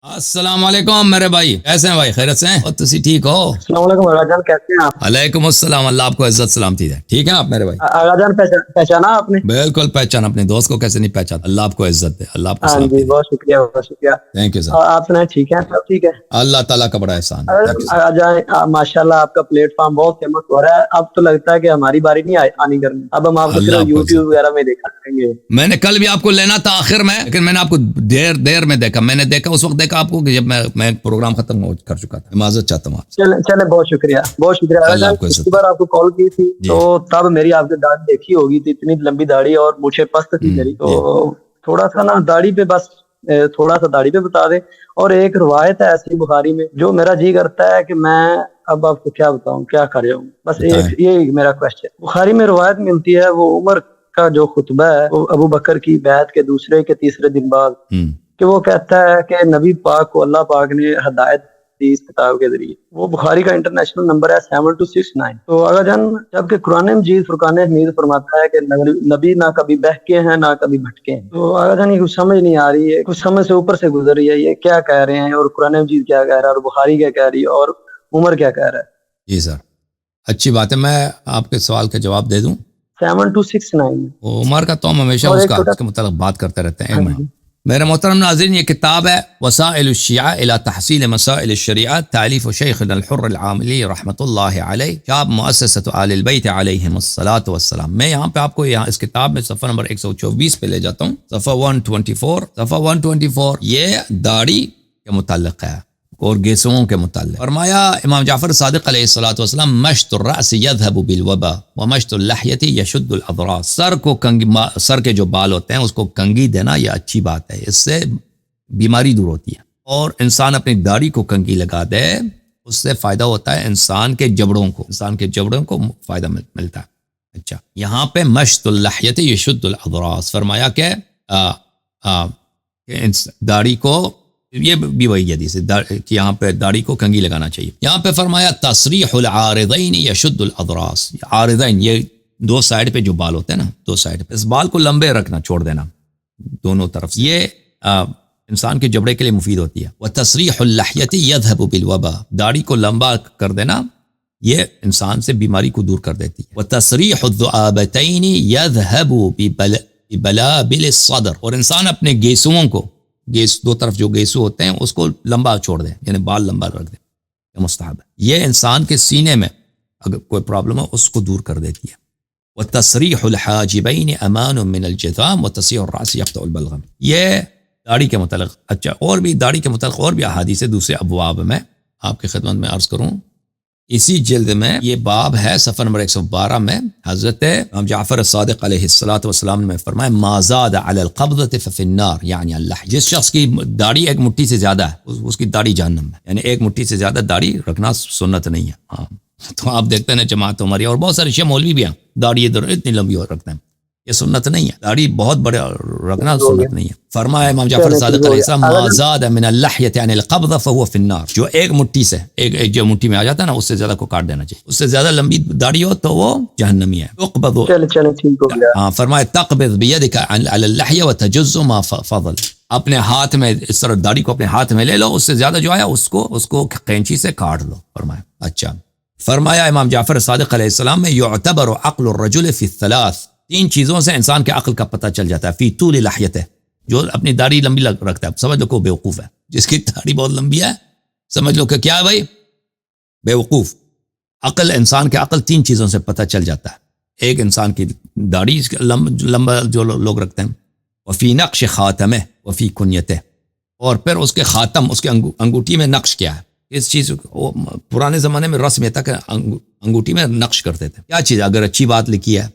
السلام علیکم میرے بھائی، کیسے ہیں بھائی؟ خیرت سے ہیں؟ اور تسی ٹھیک ہو؟ السلام علیکم آغا جان، کیسے ہیں آپ؟ علیکم السلام، اللہ آپ کو عزت سلامتی دے۔ ٹھیک ہے آپ میرے بھائی؟ آغا جان پہچانا آپ نے؟ بالکل پہچان، اپنے دوست کو کیسے نہیں پہچانا؟ اللہ آپ کو عزت دے، اللہ آپ کو ہاں سلامتی جی، دے۔ بہت شکریہ بہت شکریہ۔ Thank you sir. آپ سنائیں، ٹھیک ہے سب ٹھیک ہے؟ اللہ تعالیٰ کا بڑا احسان ہے۔ Thank you sir. آغا جان ماشاء اللہ آپ کا پلیٹ فارم بہت فیمس ہو رہا ہے، اب تو لگتا ہے کہ ہماری باری نہیں آنی کرنی، اب ہم آپ کو اللہ صرف آپ کو یوٹیوب عزت دے۔ وغیرہ میں دیکھا کریں گے۔ میں نے کل بھی آپ کو لینا تھا آخر میں، لیکن میں نے آپ کو دیر میں دیکھا۔ میں نے دیکھا اس وقت دیکھا آپ کو کہ جب میں پروگرام ختم کر چکا تھا۔ معذرت چاہتا ہوں آپ سے۔ چلے بہت شکریہ بہت شکریہ آغا اللہ جان۔ آپ کو عزت پچھلی دے۔ بار آپ کو کال کی تھی جی تو تب میری آپ کی داڑھی دیکھی ہوگی تھی، اتنی لمبی داڑھی اور مجھے پست تھی میری، تو تھوڑا سا نا داڑھی پہ بس تھوڑا سا داڑھی پہ بتا دیں۔ اور ایک روایت ہے ایسی بخاری میں جو میرا جی کرتا ہے کہ میں اب آپ کو کیا بتاؤں، کیا کر جاؤں، بس ایک یہ میرا کوشچن۔ بخاری میں روایت ملتی ہے، وہ عمر کا جو خطبہ ہے وہ ابو بکر کی بیعت کے دوسرے کے تیسرے دن بعد، کہ وہ کہتا ہے کہ نبی پاک کو اللہ پاک نے ہدایت دی اس کتاب کے ذریعے۔ وہ بخاری کا انٹرنیشنل نمبر ہے 7269۔ تو اگر جان جبکہ قرآن مجید فرقان حمید فرماتا ہے کہ نبی نہ کبھی بہکے ہیں نہ کبھی بھٹکے ہیں، تو اگر جان یہ کچھ سمجھ نہیں آ رہی ہے، کچھ سمجھ سے اوپر سے گزر رہی ہے، یہ کیا کہہ رہے ہیں اور قرآن مجید کیا کہہ رہا ہے اور بخاری کیا کہہ رہی ہے اور عمر کیا کہہ رہا ہے؟ جی سر، اچھی بات ہے، میں آپ کے سوال کا جواب دے دوں۔ 7269 عمر کا تو ہم ہمیشہ اس کے متعلق بات کرتے رہتے ہیں۔ ایک منٹ میرے محترم ناظرین، یہ کتاب ہے وسائل الشیعہ الى تحصیل مسائل الشریعہ، تالیف شیخنا الحر العاملی رحمۃ اللہ علیہ، چاپ مؤسسۃ آل البیت علیہم الصلاۃ والسلام۔ میں یہاں پہ آپ کو اس کتاب میں صفحہ نمبر 124 پہ لے جاتا ہوں، صفحہ 124۔ صفحہ 124 یہ داڑھی کے متعلق ہے اور گیسوؤں کے متعلق۔ فرمایا امام جعفر صادق علیہ الصلوۃ والسلام، مشط الرأس یذهب بالوبا ومشط اللحیۃ یشد الاضراس۔ سر کے جو بال ہوتے ہیں اس کو کنگھی دینا یہ اچھی بات ہے، اس سے بیماری دور ہوتی ہے، اور انسان اپنی داڑھی کو کنگھی لگا دے اس سے فائدہ ہوتا ہے انسان کے جبڑوں کو فائدہ ملتا ہے۔ اچھا، یہاں پہ مشط اللحیۃ یشد الاضراس فرمایا کہ داڑھی کو، یہ بھی وہی حدیث ہے کہ یہاں پہ داڑھی کو کنگھی لگانا چاہیے۔ یہاں پہ فرمایا تصریح العارضین یشد الاضراس۔ عارضین یہ دو سائیڈ پہ جو بال ہوتے ہیں نا، دو سائیڈ پہ، اس بال کو لمبے رکھنا، چھوڑ دینا دونوں طرف، یہ انسان کے جبڑے کے لیے مفید ہوتی ہے۔ وتصریح اللحیۃ یذهب بالوبا، داڑھی کو لمبا کر دینا یہ انسان سے بیماری کو دور کر دیتی ہے۔ وتصریح الذؤابتین یذهب ببلابل الصدر، اور انسان اپنے گیسوؤں کو، دو طرف جو گیسو ہوتے ہیں اس کو لمبا چھوڑ دیں، یعنی بال لمبا رکھ دیں، یہ مستحب ہے۔ یہ انسان کے سینے میں اگر کوئی پرابلم ہو اس کو دور کر دیتی ہے۔ وتصریح الحاجبین امان من الجذام وتصیح الراس یقطع البلغم، یہ داڑھی کے متعلق۔ اچھا، اور بھی داڑھی کے متعلق اور بھی احادیث دوسرے ابواب میں آپ کی خدمت میں عرض کروں۔ اسی جلد میں یہ باب ہے، صفحہ نمبر 112 میں حضرت امام جعفر صادق علیہ الصلوۃ والسلام نے فرمایا، ما زاد علی القبضۃ ففی النار، یعنی اللہ، جس شخص کی داڑھی ایک مٹھی سے زیادہ ہے اس کی داڑھی جہنم میں، یعنی ایک مٹھی سے زیادہ داڑھی رکھنا سنت نہیں ہے۔ ہاں، تو آپ دیکھتے ہیں جماعت ہماری اور بہت سارے شیعہ مولوی بھی ہیں داڑھی ادھر اتنی لمبی اور رکھتے ہیں، یہ سنت نہیں ہے، داڑھی بہت بڑے رکھنا سنت نہیں ہے۔ فرمایا امام جعفر صادق علیہ السلام، ما زاد من اللحیۃ یعنی القبض فهو فی النار، جو ایک مٹھی سے، ایک جو مٹھی میں آ جاتا ہے نا، اس سے زیادہ کو کاٹ دینا چاہیے، اس سے زیادہ لمبی داڑھی ہو تو وہ جہنمی ہے۔ چلے ٹھیک ہو گیا۔ ہاں، فرمایا تقبض بیدک علی اللحیہ وتجز ما فضل، اپنے ہاتھ میں اس طرح داڑھی کو اپنے ہاتھ میں لے لو، اس سے زیادہ جو آیا اس کو قینچی سے کاٹ لو، فرمایا۔ اچھا، فرمایا امام جعفر صادق علیہ السلام میں، یعتبر عقل الرجل فی الثلاث، تین چیزوں سے انسان کے عقل کا پتہ چل جاتا ہے۔ فی طول لحیتہ، جو اپنی داڑھی لمبی رکھتا ہے، سمجھ لو کہ وہ بیوقوف ہے، جس کی داڑھی بہت لمبی ہے سمجھ لو کہ کیا ہے بھائی، بیوقوف۔ عقل، انسان کے عقل تین چیزوں سے پتہ چل جاتا ہے، ایک انسان کی داڑھی لمبا جو لوگ رکھتے ہیں، وفی نقش خاتمہ وفی کنیتہ، اور پھر اس کے خاتم، اس کے انگوٹھی میں نقش کیا ہے، اس چیز کو پرانے زمانے میں رسم یہ تھا کہ انگوٹھی میں نقش کرتے تھے، کیا چیز، اگر اچھی بات لکھی ہے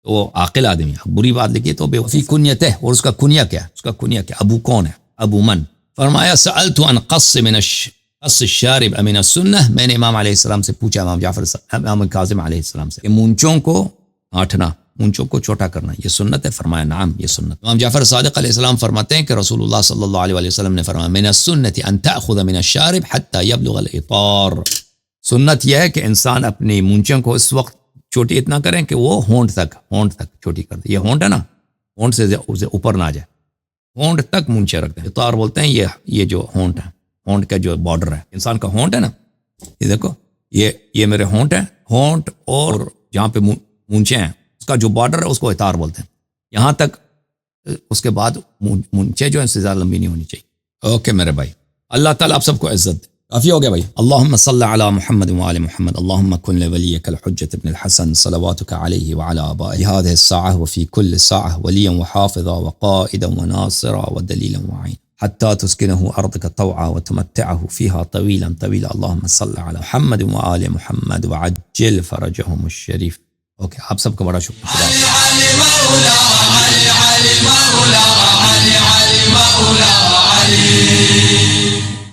تو وہ عاقل آدمی ہے، بری بات لکھی ہے تو بے وفی کنیت ہے، اور اس کا کنیا کیا ہے، اس کا کنیا کیا، ابو کون ہے، ابو من۔ فرمایا سألت عن قص الشارب من السنہ، میں نے امام علیہ السلام سے پوچھا، امام کاظم علیہ السلام سے، کہ مونچوں کو آٹھنا، مونچوں کو چھوٹا کرنا یہ سنت ہے؟ فرمایا نعم، یہ سنت۔ امام جعفر صادق علیہ السلام فرماتے ہیں کہ رسول اللہ صلی اللہ علیہ وسلم نے فرمایا، من السنت ان تأخذ من الشارب حتى يبلغ الإطار، سنت یہ ہے کہ انسان اپنی مونچوں کو اس وقت چھوٹی اتنا کریں کہ وہ ہونٹ تک چھوٹی کر دے، یہ ہونٹ ہے نا، ہونٹ سے اوپر نہ جائے، ہونٹ تک مونچھے رکھتے ہیں. اتار بولتے ہیں یہ جو ہونٹ ہے، ہونٹ کا جو بارڈر ہے، انسان کا ہونٹ ہے نا، یہ دیکھو یہ میرے ہونٹ ہے، ہونٹ اور جہاں پہ مونچھے ہیں اس کا جو بارڈر ہے اس کو اتار بولتے ہیں. یہاں تک، اس کے بعد مونچھے جو ہیں اس سے زیادہ لمبی نہیں ہونی چاہیے. اوکے میرے بھائی، اللہ تعالیٰ آپ سب کو عزت دے. کافی ہو گیا بھائی. اللہم صلی علی محمد وآل محمد، اللہم کن لولیک الحجۃ ابن الحسن صلواتک علیہ وعلی آبائہ هذه الساعة وفي كل ساعة وليا وحافظا وقائدا وناصرا ودليلا وعين حتى تسكنه أرضك طوعا وتمتعه فيها طويلا طويلا. اللهم صل على محمد وآل محمد وعجل فرجهم الشريف. اوکے، آپ سب کا بڑا شکریہ.